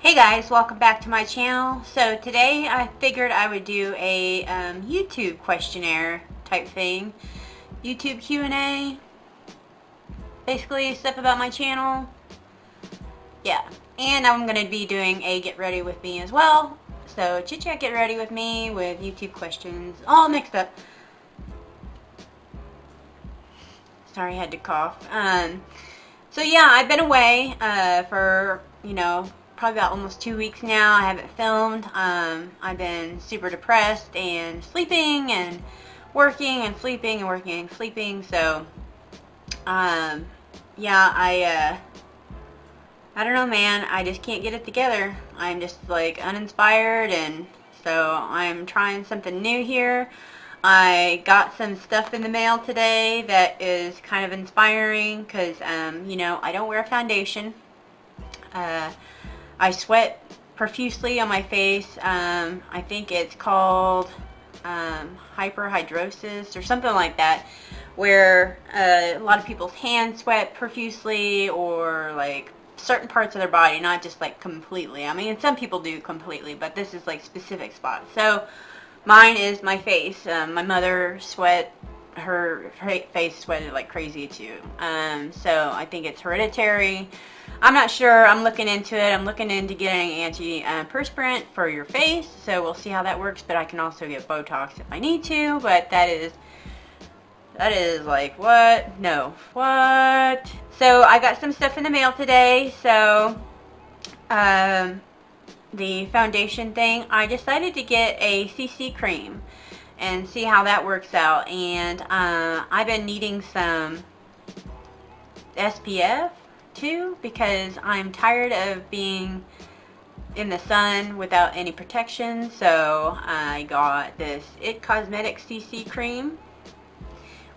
Hey guys, welcome back to my channel. So today I figured I would do a YouTube questionnaire type thing. YouTube Q&A. Basically stuff about my channel. Yeah. And I'm going to be doing a get ready with me as well. So Chit Chat get ready with me with YouTube questions. All mixed up. Sorry, I had to cough. So yeah, I've been away for, probably about almost 2 weeks now. I haven't filmed. I've been super depressed and sleeping and working and sleeping and working and sleeping. So, yeah, I don't know, man. I just can't get it together. I'm just like uninspired, and so I'm trying something new here. I got some stuff in the mail today that is kind of inspiring because, I don't wear foundation. I sweat profusely on my face. I think it's called hyperhidrosis or something like that, where a lot of people's hands sweat profusely, or like certain parts of their body, not just like completely. I mean, some people do completely, but this is like specific spots. So mine is my face. My mother her face sweated like crazy too. So I think it's hereditary. I'm not sure. I'm looking into it. I'm looking into getting antiperspirant for your face, so we'll see how that works. But I can also get Botox if I need to. But that is like, what? No. What? So I got some stuff in the mail today. So the foundation thing, I decided to get a CC cream and see how that works out. And I've been needing some SPF too, because I'm tired of being in the sun without any protection. So I got this It Cosmetics CC cream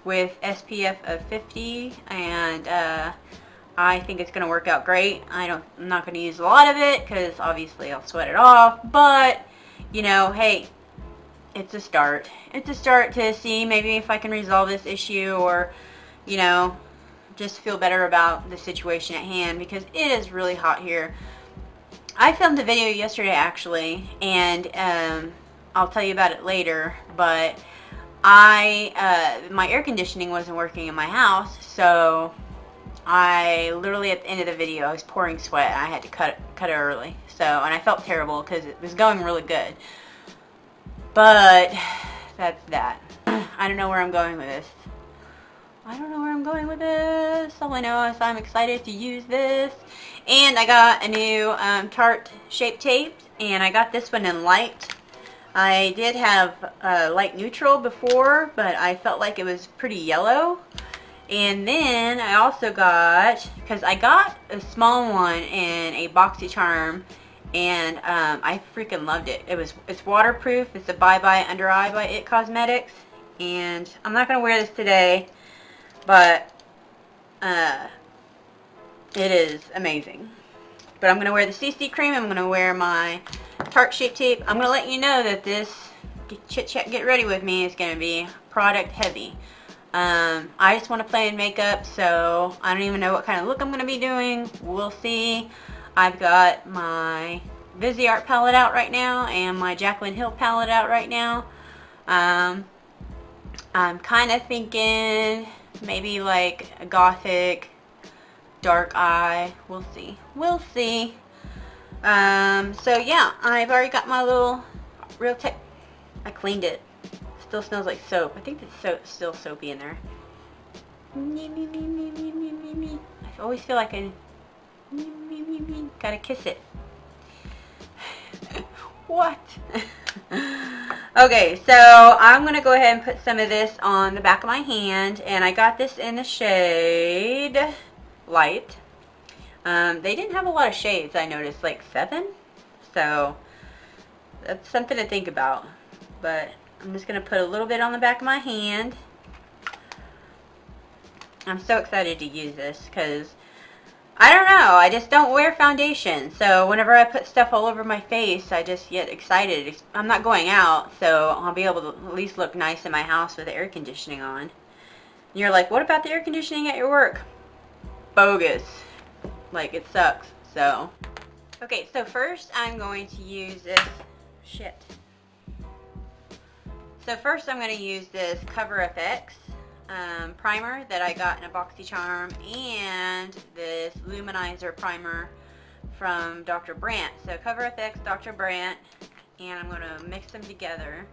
with SPF of 50, and I think it's going to work out great. I'm not going to use a lot of it because obviously I'll sweat it off, but hey, it's a start. It's a start to see maybe if I can resolve this issue, or just feel better about the situation at hand, because it is really hot here. I filmed a video yesterday actually, and I'll tell you about it later, but my air conditioning wasn't working in my house, so I literally at the end of the video I was pouring sweat. I had to cut it early, so, and I felt terrible because it was going really good. But that's that. I don't know where I'm going with this. All I know is I'm excited to use this. And I got a new Tart shape tape, and I got this one in light. I did have light neutral before, but I felt like it was pretty yellow. And then I also got, because I got a small one in a BoxyCharm, and I freaking loved it. It's waterproof. It's a Bye Bye Under Eye by It Cosmetics, and I'm not going to wear this today, but it is amazing. But I'm going to wear the CC cream. I'm going to wear my Tart shape tape. I'm going to let you know that this Chit Chat Get Ready With Me is going to be product heavy. I just want to play in makeup, so I don't even know what kind of look I'm going to be doing. We'll see. I've got my Viseart palette out right now, and my Jacklyn Hill palette out right now. I'm kind of thinking maybe like a gothic dark eye. We'll see. So yeah, I've already got my little Real Tech. I cleaned it. Still smells like soap. I think it's still soapy in there. I always feel like I gotta kiss it. What? Okay, so I'm gonna go ahead and put some of this on the back of my hand, and I got this in the shade Light. They didn't have a lot of shades, I noticed, like 7, so that's something to think about. But I'm just gonna put a little bit on the back of my hand. I'm so excited to use this because I don't know, I just don't wear foundation, so whenever I put stuff all over my face, I just get excited. I'm not going out, so I'll be able to at least look nice in my house with the air conditioning on. And you're like, what about the air conditioning at your work? Bogus. Like, it sucks, so Okay, so first I'm going to use this, So first I'm going to use this Cover FX primer that I got in a BoxyCharm, and this Luminizer primer from Dr. Brandt. So Cover FX, Dr. Brandt, and I'm going to mix them together.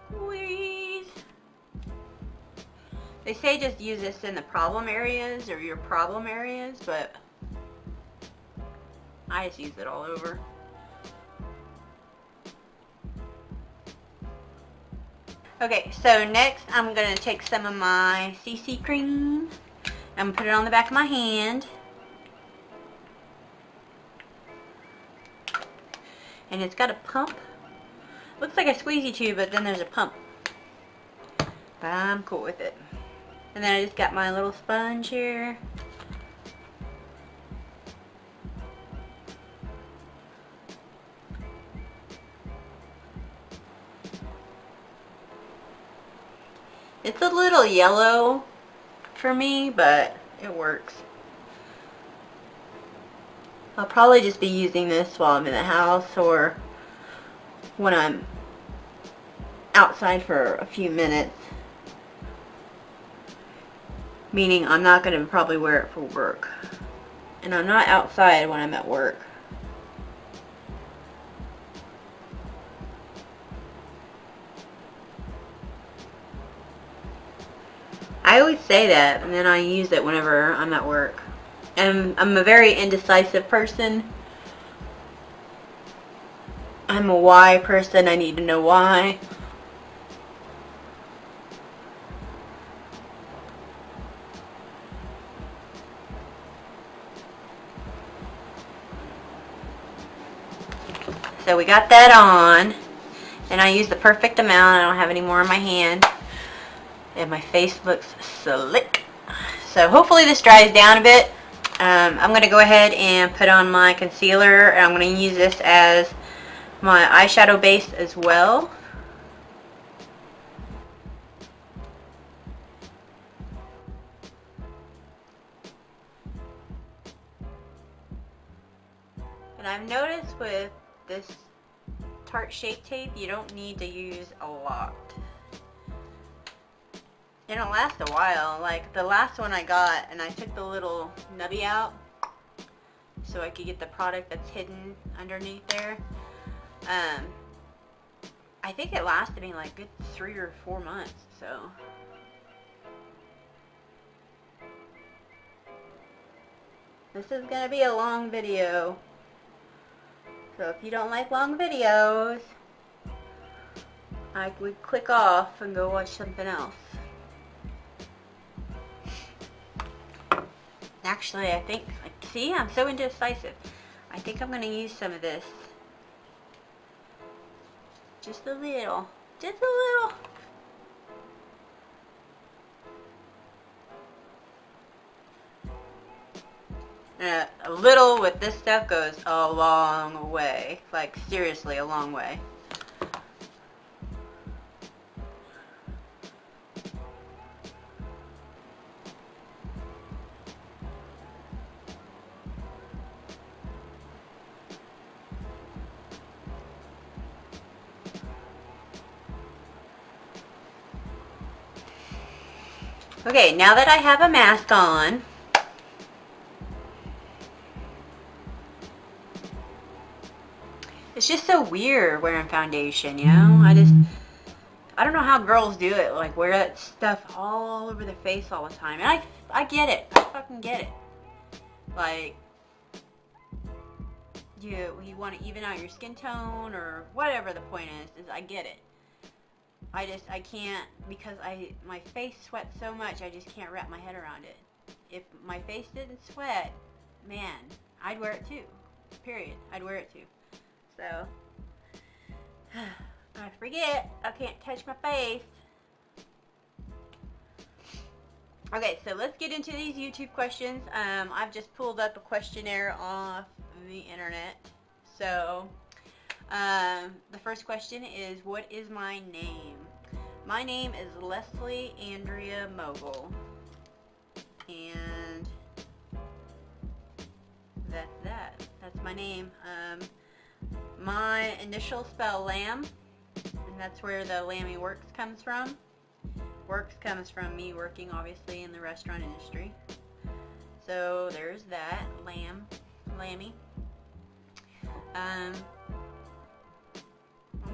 Squeeze. They say just use this in the problem areas or your problem areas, but I just use it all over. Okay, so next I'm going to take some of my CC cream and put it on the back of my hand. And it's got a pump. Looks like a squeezy tube, but then there's a pump. But I'm cool with it. And then I just got my little sponge here. It's a little yellow for me, but it works. I'll probably just be using this while I'm in the house or when I'm outside for a few minutes. Meaning I'm not going to probably wear it for work. And I'm not outside when I'm at work. I always say that, and then I use it whenever I'm at work. And I'm a very indecisive person. I'm a why person. I need to know why. So we got that on, and I used the perfect amount. I don't have any more in my hand. And my face looks slick. So hopefully this dries down a bit. I'm going to go ahead and put on my concealer. And I'm going to use this as my eyeshadow base as well. And I've noticed with this Tart Shape Tape, you don't need to use a lot. It'll last a while. Like the last one I got, and I took the little nubby out so I could get the product that's hidden underneath there. I think it lasted me like good 3 or 4 months, so. This is gonna be a long video. So if you don't like long videos, I would click off and go watch something else. Actually, I think, see, I'm so indecisive. I think I'm going to use some of this. Just a little. Just a little. A little with this stuff goes a long way. Like, seriously, a long way. Okay, now that I have a mask on, it's just so weird wearing foundation, you know? I don't know how girls do it, like wear that stuff all over their face all the time. And I get it. I fucking get it. Like, you want to even out your skin tone or whatever the point is I get it. I can't, because my face sweats so much, I just can't wrap my head around it. If my face didn't sweat, man, I'd wear it too. Period. I'd wear it too. So, I forget, I can't touch my face. Okay, so let's get into these YouTube questions. I've just pulled up a questionnaire off the internet. So, the first question is, what is my name? My name is Leslie Andrea Mogul. And the my name. My initials spell Lamb, and that's where the LAMBYWORKS comes from. Works comes from me working, obviously, in the restaurant industry. So there's that, Lammy. I'm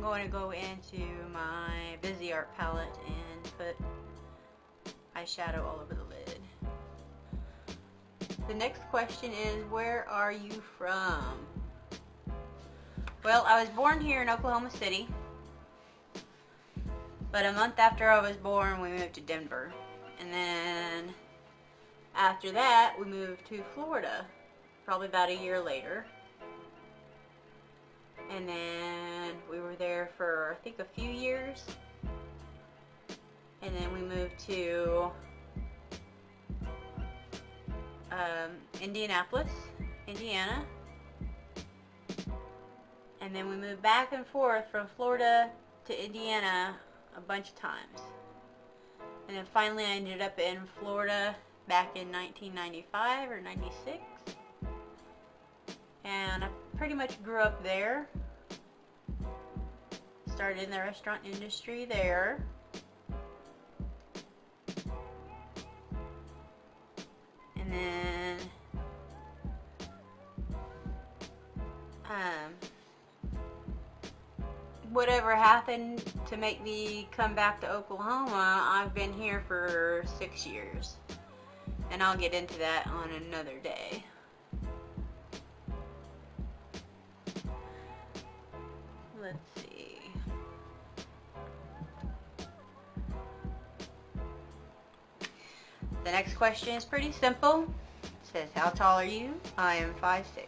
going to go into my Viseart palette and put eyeshadow all over the lid. The next question is, where are you from? Well, I was born here in Oklahoma City, but a month after I was born, we moved to Denver. And then after that, we moved to Florida, probably about a year later. And then we were there for, I think, a few years. And then we moved to Indianapolis, Indiana. And then we moved back and forth from Florida to Indiana a bunch of times. And then finally I ended up in Florida back in 1995 or 96. And I pretty much grew up there. Started in the restaurant industry there. And then whatever happened to make me come back to Oklahoma, I've been here for 6 years. And I'll get into that on another day. Let's see. The next question is pretty simple. It says, how tall are you? I am 5'6".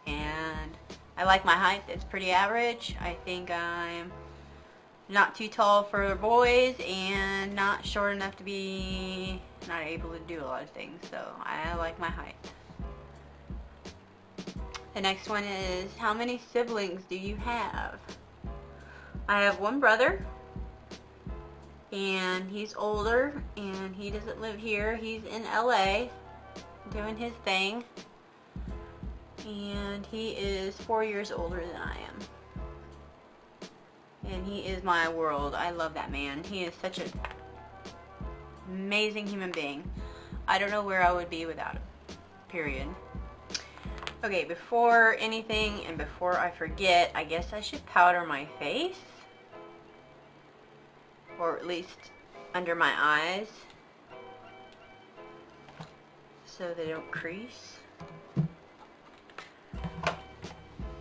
And I like my height. It's pretty average. I think I'm not too tall for boys and not short enough to be not able to do a lot of things. So I like my height. The next one is, how many siblings do you have? I have one brother, and he's older, and he doesn't live here. He's in LA doing his thing, and he is 4 years older than I am. And he is my world. I love that man. He is such an amazing human being. I don't know where I would be without him. Period. Okay, before anything and before I forget, I guess I should powder my face. Or at least under my eyes, so they don't crease.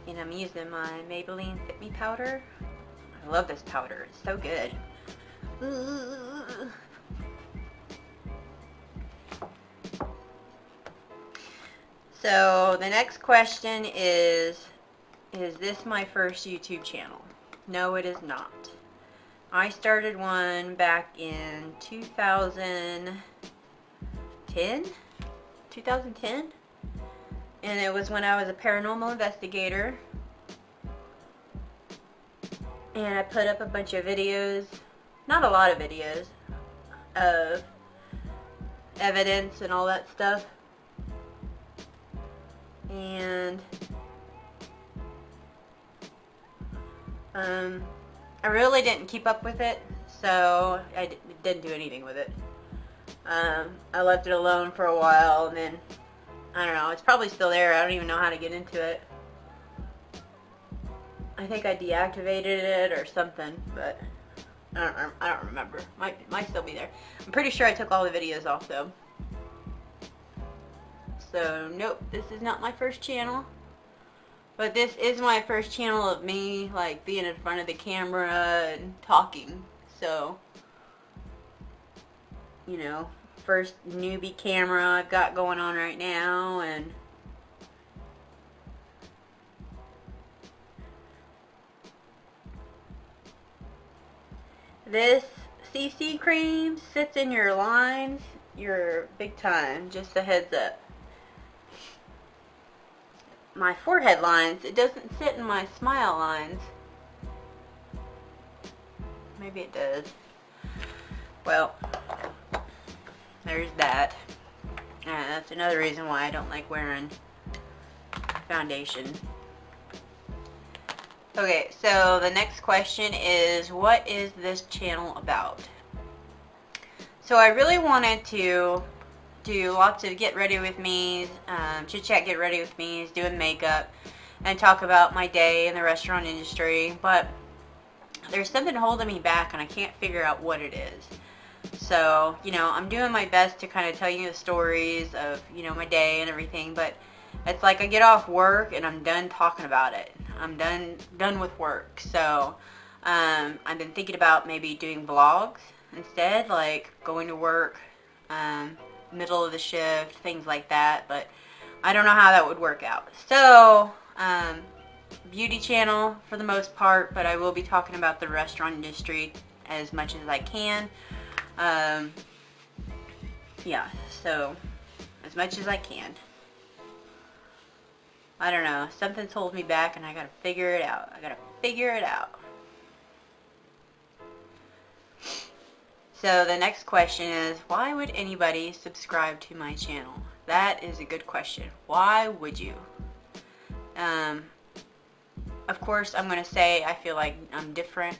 And I'm using my Maybelline Fit Me Powder. I love this powder. It's so good. So the next question is this my first YouTube channel? No, it is not. I started one back in 2010, and it was when I was a paranormal investigator, and I put up a bunch of videos, not a lot of videos, of evidence and all that stuff, and I really didn't keep up with it, so I didn't do anything with it. I left it alone for a while, and then, I don't know, it's probably still there. I don't even know how to get into it. I think I deactivated it or something, but I don't remember. Might still be there. I'm pretty sure I took all the videos off, though. So, nope, this is not my first channel. But this is my first channel of me, like, being in front of the camera and talking. So, you know, first newbie camera I've got going on right now, and this CC cream sits in your lines. You're big time, just a heads up. My forehead lines, it doesn't sit in my smile lines. Maybe it does. Well, there's that. That's another reason why I don't like wearing foundation. Okay, so the next question is, what is this channel about? So I really wanted to do lots of get ready with me's, chit chat get ready with me's, doing makeup, and talk about my day in the restaurant industry, but there's something holding me back and I can't figure out what it is. So, you know, I'm doing my best to kind of tell you the stories of, you know, my day and everything, but it's like I get off work and I'm done talking about it. I'm done with work. So, I've been thinking about maybe doing vlogs instead, like going to work, middle of the shift, things like that, but I don't know how that would work out. So, beauty channel for the most part, but I will be talking about the restaurant industry as much as I can. Yeah, so as much as I can. I don't know, something's holding me back and I gotta figure it out. So the next question is, why would anybody subscribe to my channel? That is a good question. Why would you? Of course, I'm going to say I feel like I'm different.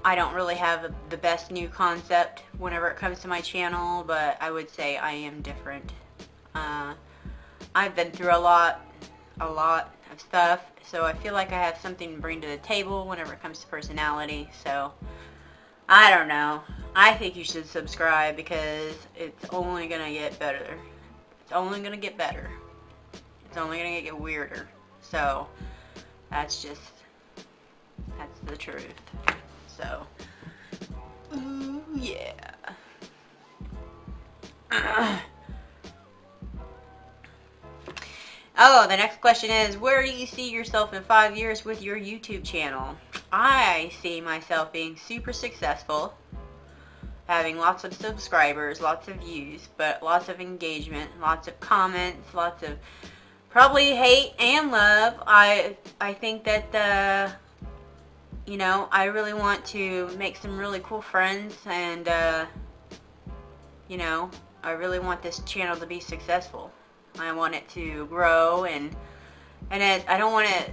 I don't really have the best new concept whenever it comes to my channel, but I would say I am different. I've been through a lot of stuff, so I feel like I have something to bring to the table whenever it comes to personality. So I don't know, I think you should subscribe because it's only gonna get better. It's only gonna get better. It's only gonna get weirder. So that's the truth. So ooh, yeah. Oh, the next question is, where do you see yourself in 5 years with your YouTube channel? I see myself being super successful, having lots of subscribers, lots of views, but lots of engagement, lots of comments, lots of probably hate and love. I think that, you know, I really want to make some really cool friends, and, you know, I really want this channel to be successful. I want it to grow, and I don't want it,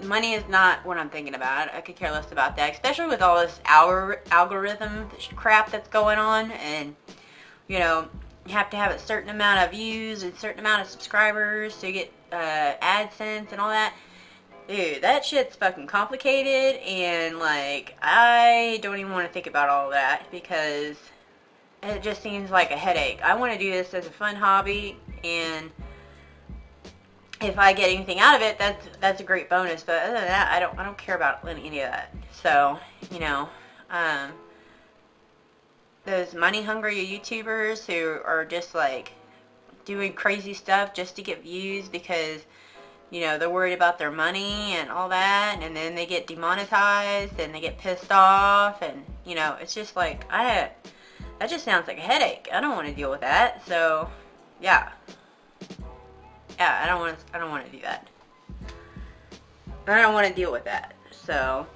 money is not what I'm thinking about. I could care less about that, especially with all this algorithm crap that's going on, and, you know, you have to have a certain amount of views and a certain amount of subscribers to get AdSense and all that. Dude, that shit's fucking complicated, and, like, I don't even want to think about all that because it just seems like a headache. I want to do this as a fun hobby, and if I get anything out of it, that's a great bonus. But other than that, I don't care about any of that. So, you know, those money-hungry YouTubers who are just like doing crazy stuff just to get views because, you know, they're worried about their money and all that, and then they get demonetized and they get pissed off, and, you know, it's just like, that just sounds like a headache. I don't want to deal with that. So, yeah, I don't want to do that. I don't want to deal with that. So,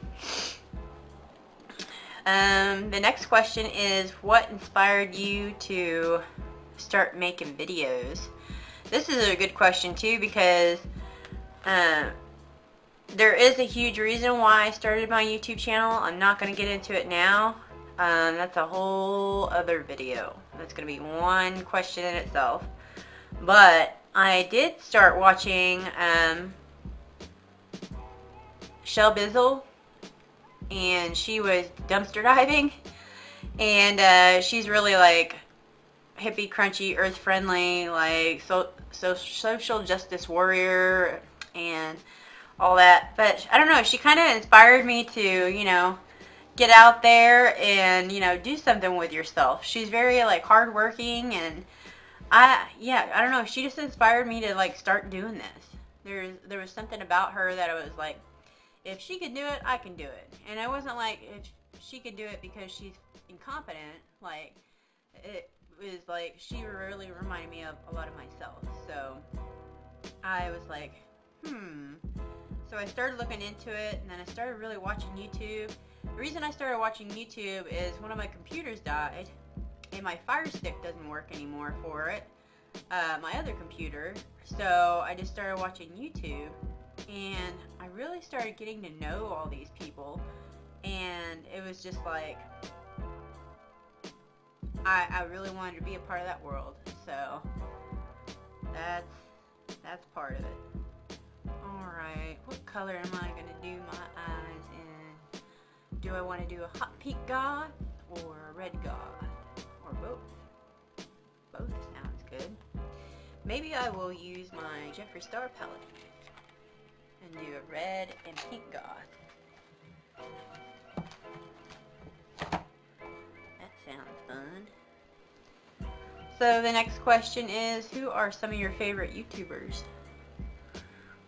the next question is, what inspired you to start making videos? This is a good question too, because there is a huge reason why I started my YouTube channel. I'm not going to get into it now. That's a whole other video. That's going to be one question in itself. But I did start watching Shell Bizzle, and she was dumpster diving, and she's really like hippie, crunchy, earth friendly, like social justice warrior and all that. But I don't know, she kind of inspired me to, you know, get out there and, you know, do something with yourself. She's very like hardworking, and I don't know, she just inspired me to like start doing this. There was something about her that I was like, if she could do it, I can do it. And I wasn't like, if she could do it because she's incompetent. Like, it was like, she really reminded me of a lot of myself. So I was like, So I started looking into it, and then I started really watching YouTube. The reason I started watching YouTube is one of my computers died, and my Fire Stick doesn't work anymore for it. my other computer. So I just started watching YouTube, and I really started getting to know all these people, and it was just like I really wanted to be a part of that world. So that's part of it. Alright, what color am I going to do my eyes in? Do I want to do a hot pink goth or a red goth? Or both? Both sounds good. Maybe I will use my Jeffree Star palette and do a red and pink goth. That sounds fun. So the next question is, who are some of your favorite YouTubers?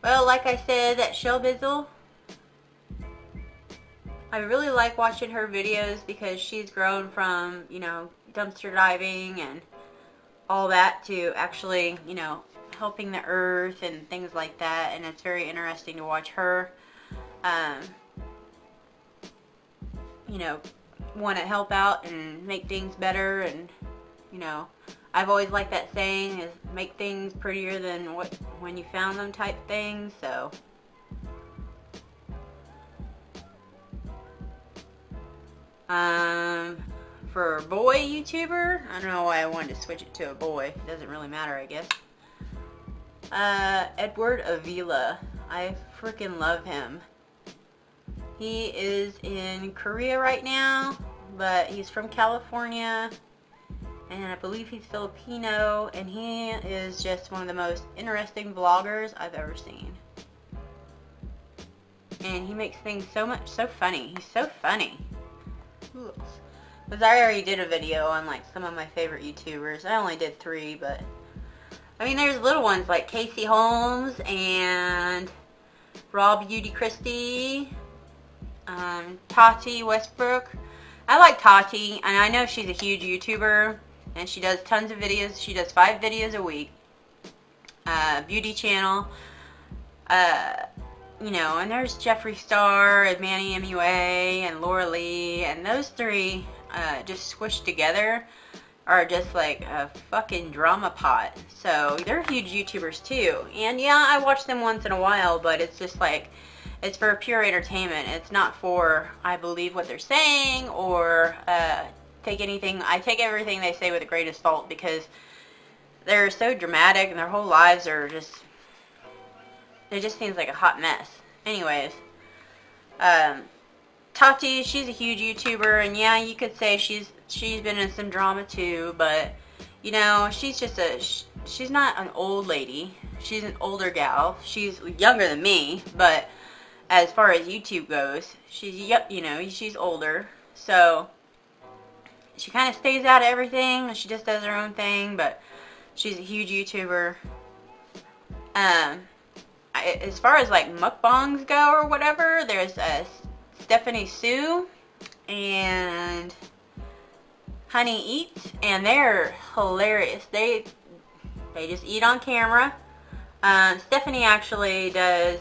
Well, like I said, that Shell Bizzle, I really like watching her videos because she's grown from, you know, dumpster diving and all that to actually, you know, helping the earth and things like that, and it's very interesting to watch her, you know, want to help out and make things better. And, you know, I've always liked that saying, is make things prettier than when you found them type thing. So for a boy YouTuber, I don't know why I wanted to switch it to a boy. It doesn't really matter, I guess. Edward Avila. I freaking love him. He is in Korea right now, but he's from California, and I believe he's Filipino, and he is just one of the most interesting vloggers I've ever seen. And he makes things so funny. He's so funny. Who else? Because I already did a video on like some of my favorite YouTubers. I only did 3, but I mean, there's little ones like Casey Holmes and Raw Beauty Christie, Tati Westbrook. I like Tati, and I know she's a huge YouTuber, and she does tons of videos. She does 5 videos a week. Beauty channel. You know, and there's Jeffree Star and Manny MUA and Laura Lee, and those 3 just squished together are just like a fucking drama pot. So they're huge YouTubers too, and yeah, I watch them once in a while, but it's just like, it's for pure entertainment. It's not for I believe what they're saying or take anything. I take everything they say with a grain of salt, because they're so dramatic and their whole lives are just, it just seems like a hot mess. Anyways, Tati, she's a huge YouTuber, and yeah, you could say she's been in some drama too, but you know, she's just she's not an old lady. She's an older gal. She's younger than me, but as far as YouTube goes, she's, you know, she's older, so she kind of stays out of everything. She just does her own thing, but she's a huge YouTuber. As far as like mukbangs go or whatever, there's Stephanie Sooae and Honey Eats, and they're hilarious. They just eat on camera. Stephanie actually does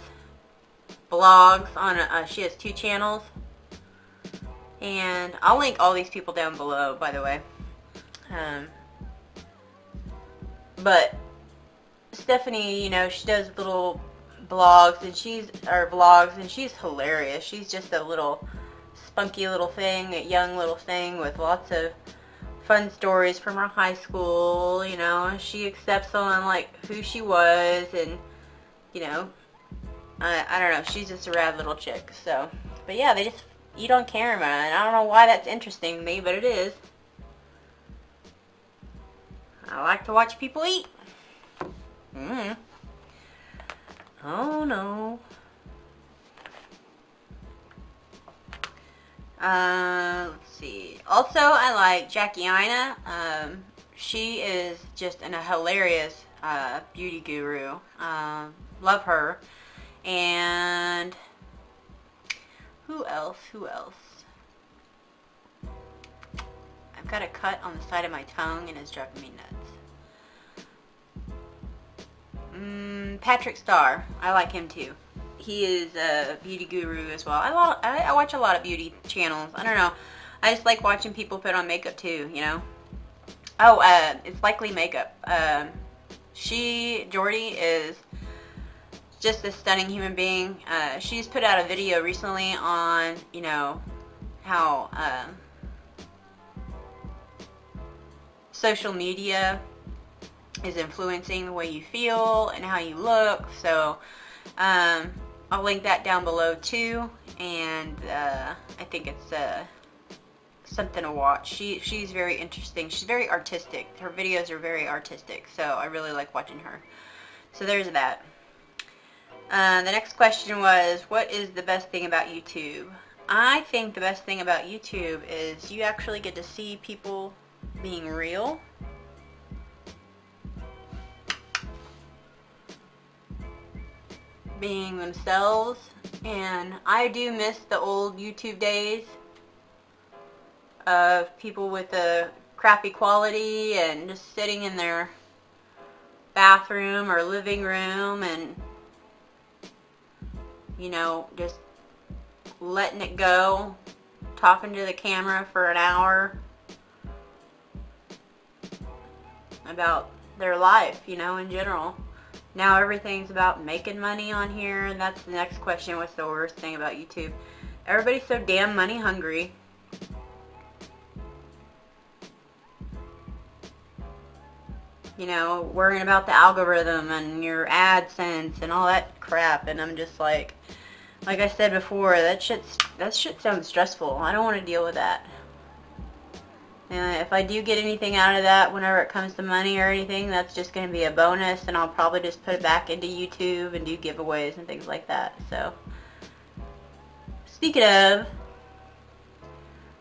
vlogs on she has 2 channels, and I'll link all these people down below, by the way. But Stephanie, you know, she does little vlogs, and she's hilarious. She's just a little spunky little thing, a young little thing with lots of fun stories from her high school. You know, she accepts on like who she was, and you know, I don't know, she's just a rad little chick. So, but yeah, they just eat on camera, and I don't know why that's interesting to me, but it is. I like to watch people eat. Oh no. Let's see. Also, I like Jacklyn. She is just a hilarious beauty guru. Love her. And who else? I've got a cut on the side of my tongue, and it's driving me nuts. Patrick Starr. I like him too. He is a beauty guru as well. I watch a lot of beauty channels. I don't know. I just like watching people put on makeup too, you know. Oh, it's Likely Makeup. Jordy is just a stunning human being. She's put out a video recently on, you know, how social media is influencing the way you feel and how you look. So I'll link that down below too, and I think it's something to watch. She's very interesting. She's very artistic. Her videos are very artistic, so I really like watching her. So there's that. The next question was, what is the best thing about YouTube? I think the best thing about YouTube is you actually get to see people being real. Being themselves. And I do miss the old YouTube days of people with a crappy quality and just sitting in their bathroom or living room and, you know, just letting it go, talking to the camera for an hour about their life, you know, in general. Now everything's about making money on here, and that's the next question. What's the worst thing about YouTube? Everybody's so damn money hungry. You know, worrying about the algorithm and your AdSense and all that crap, and I'm just like I said before, that shit sounds stressful. I don't want to deal with that. And if I do get anything out of that, whenever it comes to money or anything, that's just going to be a bonus, and I'll probably just put it back into YouTube and do giveaways and things like that. So, speaking of,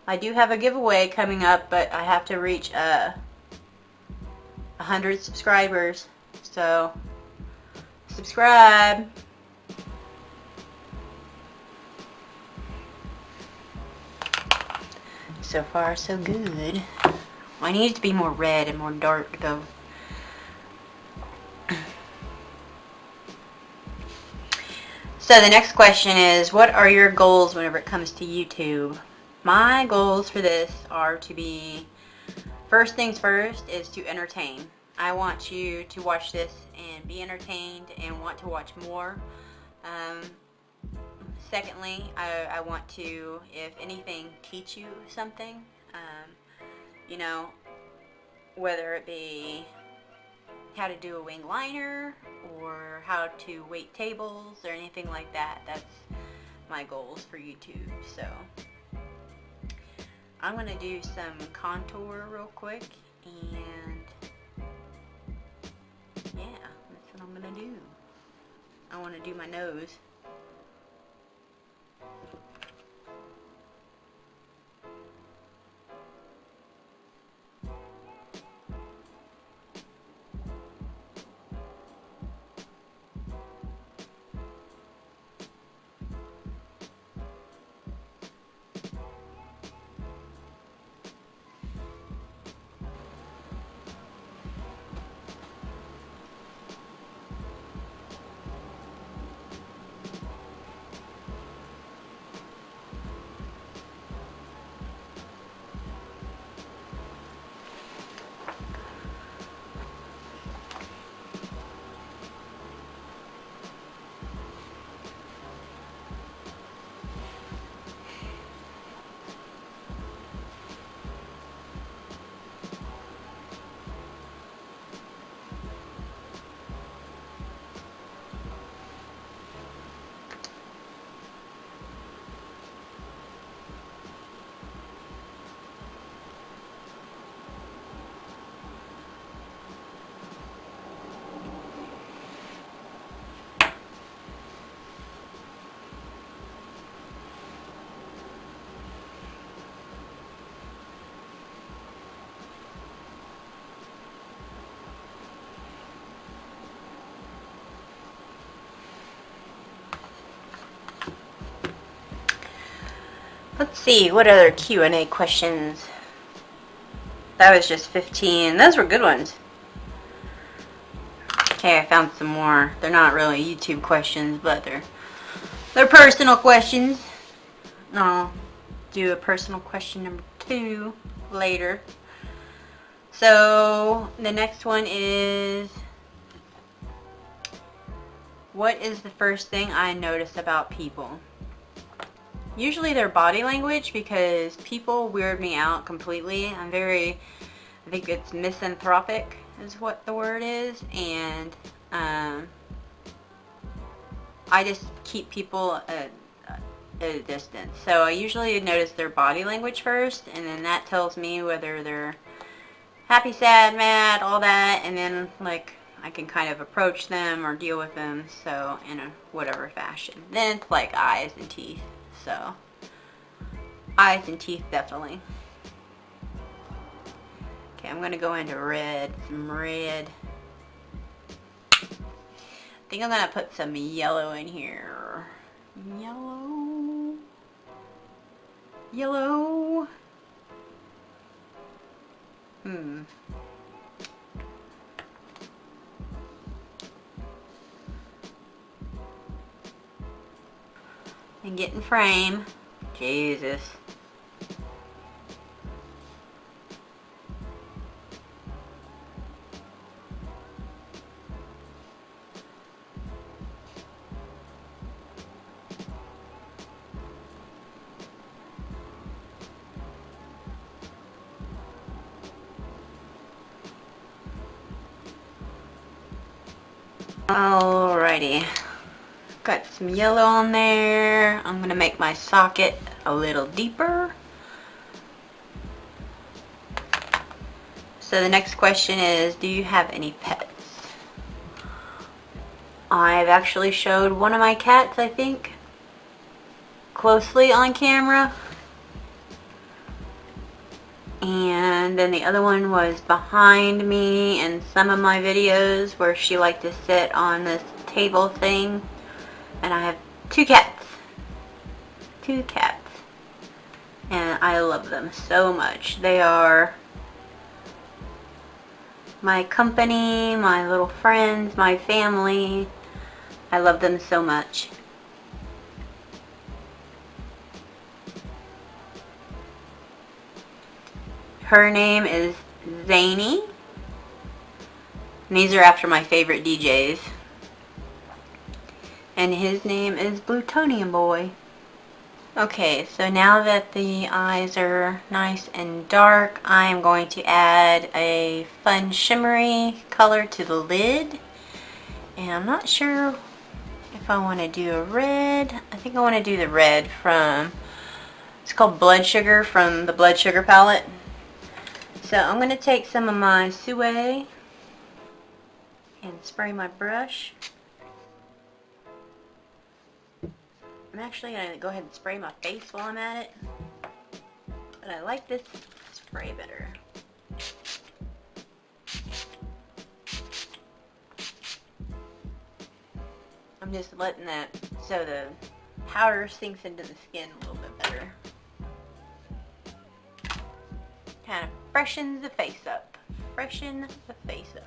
I do have a giveaway coming up, but I have to reach 100 subscribers. So, subscribe. So far, so good. I need it to be more red and more dark, though. So the next question is, what are your goals whenever it comes to YouTube? My goals for this are to be, first things first, is to entertain. I want you to watch this and be entertained and want to watch more. Secondly, I want to, if anything, teach you something. You know, whether it be how to do a wing liner or how to wait tables or anything like that. That's my goals for YouTube. So I'm going to do some contour real quick, and yeah, that's what I'm going to do. I want to do my nose. Let's see, what other Q&A questions? That was just 15. Those were good ones. Okay, I found some more. They're not really YouTube questions, but they're personal questions. I'll do a personal question number 2 later. So, the next one is, What is the first thing I notice about people? Usually their body language, because people weird me out completely. I think it's misanthropic is what the word is, and I just keep people at a distance. So I usually notice their body language first, and then that tells me whether they're happy, sad, mad, all that, and then like I can kind of approach them or deal with them, so in a whatever fashion. Then it's like eyes and teeth. So eyes and teeth definitely. Okay, I'm gonna go into red, some red. I think I'm gonna put some yellow in here. Yellow. Yellow. And get in frame. Jesus. Alrighty, got some yellow on there. I'm gonna make my socket a little deeper. So the next question is, do you have any pets? I've actually showed one of my cats, I think, closely on camera. And then the other one was behind me in some of my videos where she liked to sit on this table thing. And I have two cats. Two cats. And I love them so much. They are my company, my little friends, my family. I love them so much. Her name is Zany, and these are after my favorite DJs. And his name is Plutonium Boy. Okay, so now that the eyes are nice and dark, I am going to add a fun shimmery color to the lid. And I'm not sure if I want to do a red. I think I want to do the red from, it's called Blood Sugar, from the Blood Sugar palette. So I'm going to take some of my Sooae and spray my brush. I'm actually going to go ahead and spray my face while I'm at it, but I like this spray better. I'm just letting that so the powder sinks into the skin a little bit better. Kind of freshens the face up. Freshen the face up.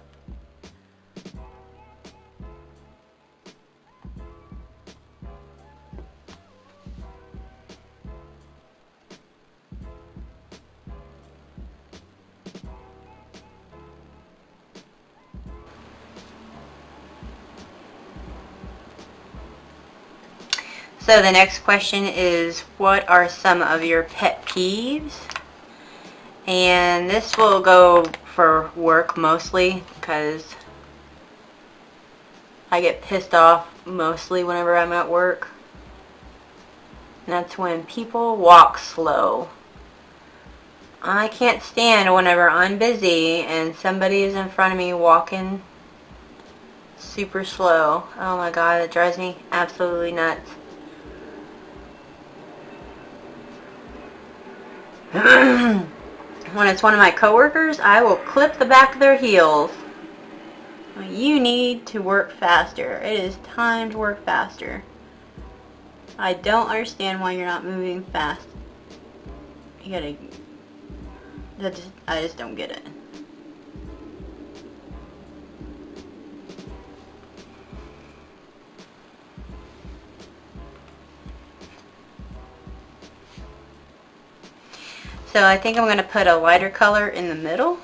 So the next question is, what are some of your pet peeves? And this will go for work mostly, because I get pissed off mostly whenever I'm at work. And that's when people walk slow. I can't stand whenever I'm busy and somebody is in front of me walking super slow. Oh my god, that drives me absolutely nuts. When it's one of my coworkers, I will clip the back of their heels. You need to work faster. It is time to work faster. I don't understand why you're not moving fast. You gotta... I just don't get it. So I think I'm going to put a lighter color in the middle.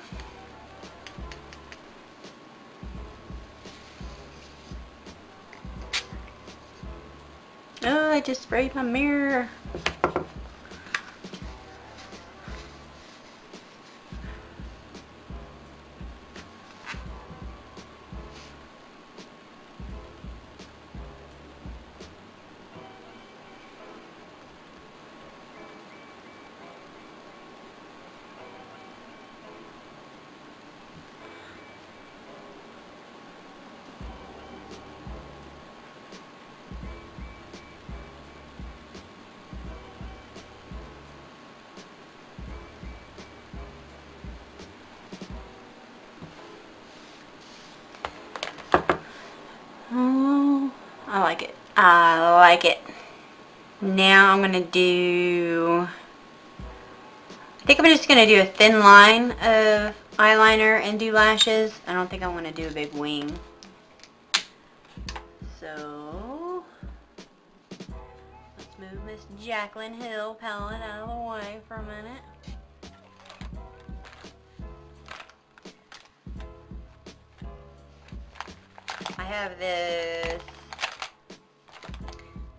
I just sprayed my mirror. Oh, I like it. I like it. Now I'm gonna do, I think I'm just gonna do a thin line of eyeliner and do lashes. I don't think I want to do a big wing. So let's move Miss Jacklyn Hill palette out of the way for a minute. I have this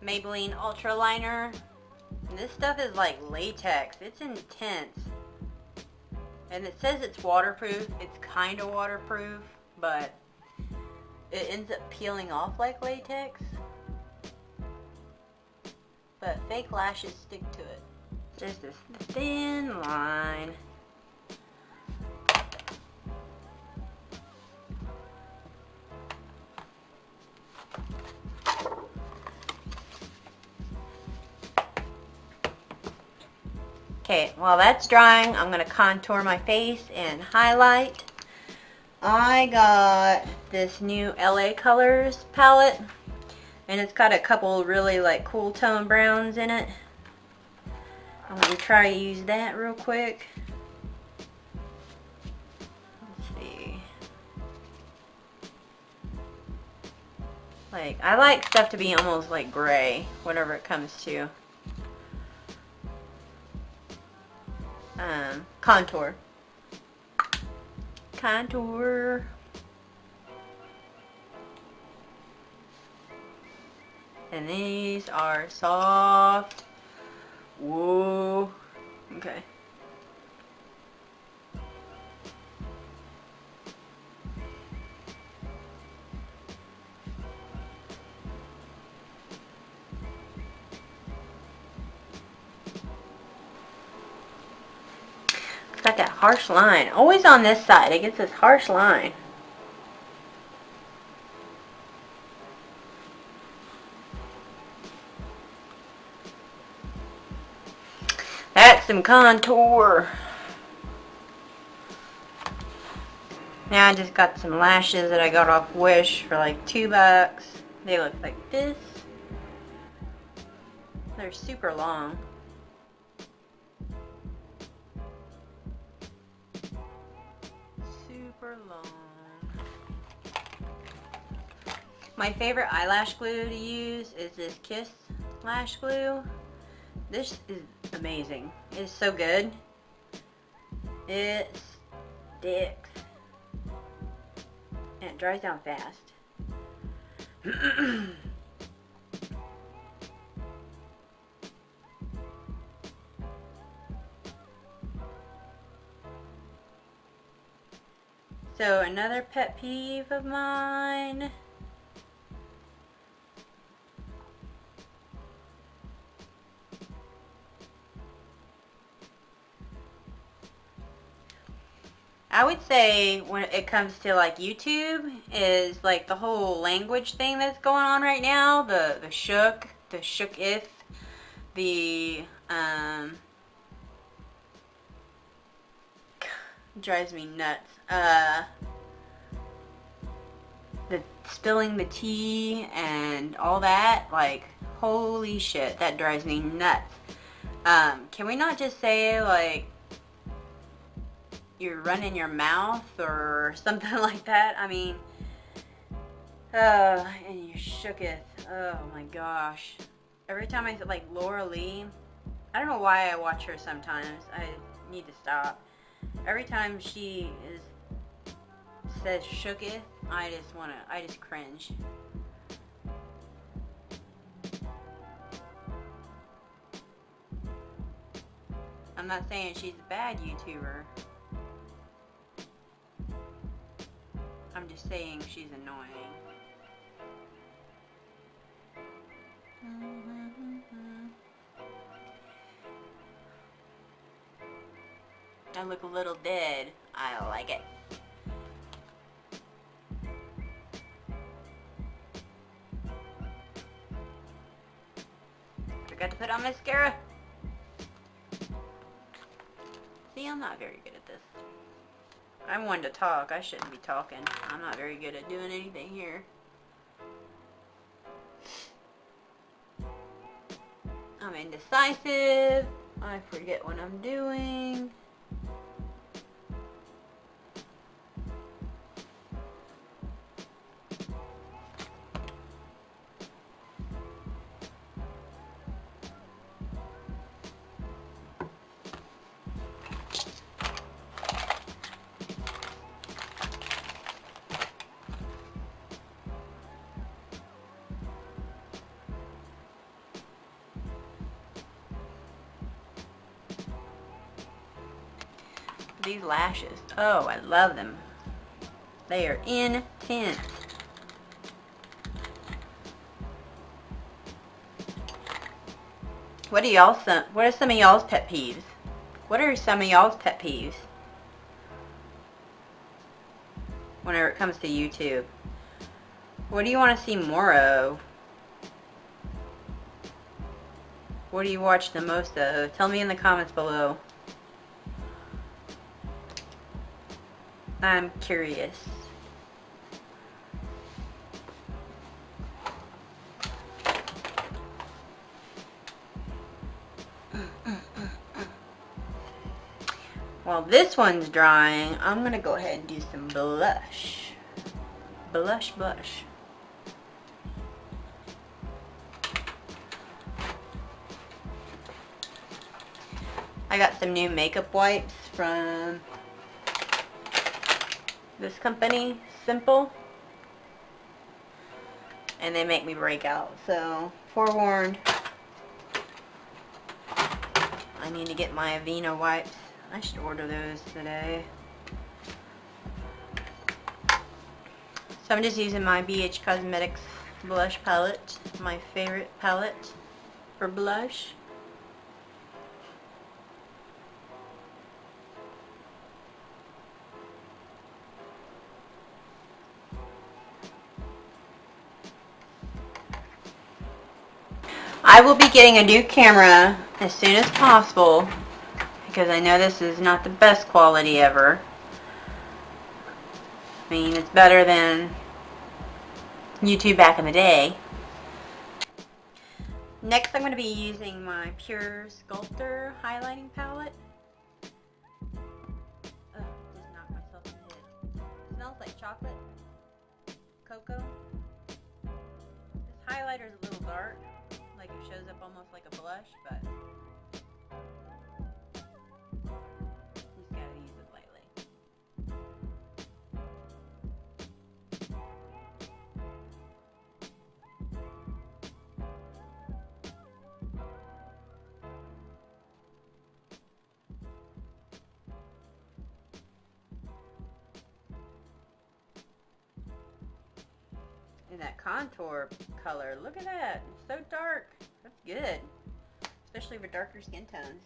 Maybelline Ultra Liner. And this stuff is like latex. It's intense. And it says it's waterproof. It's kind of waterproof, but it ends up peeling off like latex. But fake lashes stick to it. There's this thin line. Okay, while that's drying, I'm going to contour my face and highlight. I got this new LA Colors palette, and it's got a couple really like cool tone browns in it. I'm going to try to use that real quick. Let's see. Like, I like stuff to be almost like gray, whatever it comes to. Contour. Contour. And these are soft. Whoa. Okay. Got that harsh line. Always on this side, it gets this harsh line. That's some contour. Now I just got some lashes that I got off Wish for like $2. They look like this. They're super long. Long. My favorite eyelash glue to use is this Kiss lash glue. This is amazing. It's so good. It sticks. And it dries down fast. So another pet peeve of mine. I would say when it comes to like YouTube is like the whole language thing that's going on right now. The shooketh, the drives me nuts. The spilling the tea and all that, like, holy shit, that drives me nuts. Can we not just say, like, you're running your mouth or something like that? I mean, and you shooketh. Oh my gosh. Every time I say, like, Laura Lee, I don't know why I watch her sometimes. I need to stop. Every time she says shooketh, I just cringe. I'm not saying she's a bad YouTuber. I'm just saying she's annoying. I look a little dead. I like it. Forgot to put on mascara. See, I'm not very good at this. I'm one to talk. I shouldn't be talking. I'm not very good at doing anything here. I'm indecisive. I forget what I'm doing. These lashes, oh, I love them. They are intense. What are some of y'all's pet peeves? What are some of y'all's pet peeves whenever it comes to YouTube? What do you want to see more of? What do you watch the most of? Tell me in the comments below. I'm curious. While this one's drying, I'm gonna go ahead and do some blush. Blush. I got some new makeup wipes from this company, Simple, and they make me break out, so forewarned. I need to get my Avila wipes. I should order those today. So I'm just using my BH Cosmetics blush palette, my favorite palette for blush. I will be getting a new camera as soon as possible because I know this is not the best quality ever. I mean, it's better than YouTube back in the day. Next, I'm going to be using my PUR Sculptor highlighting palette. Ugh, just knocked myself in the head. It smells like chocolate, cocoa. This highlighter is a little dark. Like it shows up almost like a blush, but you just gotta use it lightly. And that contour color, look at that, it's so dark. That's good, especially for darker skin tones.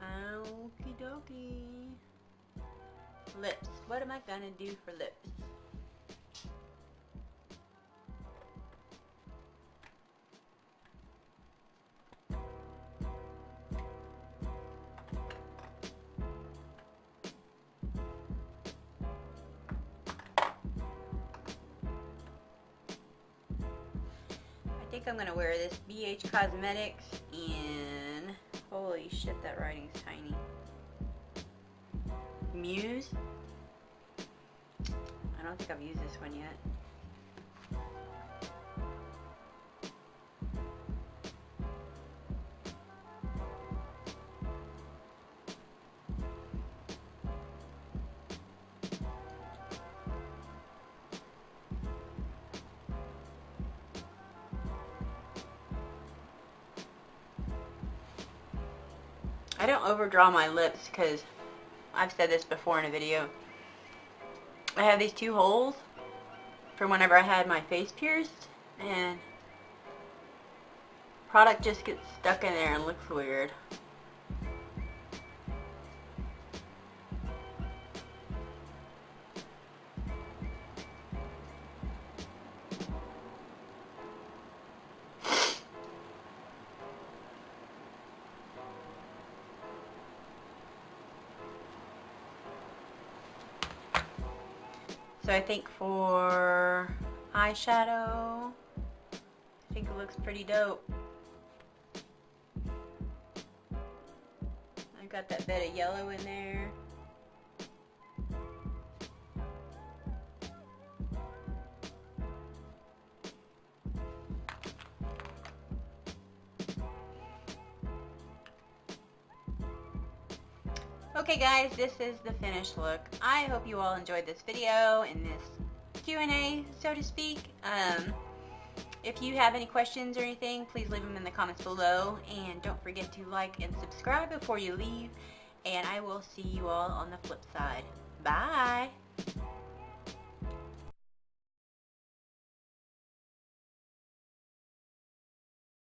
Okie dokie. Lips, what am I gonna do for lips? I think I'm going to wear this BH Cosmetics in, holy shit, that writing's tiny, MUSE. I don't think I've used this one yet. I don't overdraw my lips because I've said this before in a video. I have these 2 holes from whenever I had my face pierced, and product just gets stuck in there and looks weird. So I think for eyeshadow, I think it looks pretty dope. I've got that bit of yellow in there. Okay guys, this is the finished look. I hope you all enjoyed this video and this Q&A, so to speak. If you have any questions or anything, please leave them in the comments below. And don't forget to like and subscribe before you leave. And I will see you all on the flip side. Bye!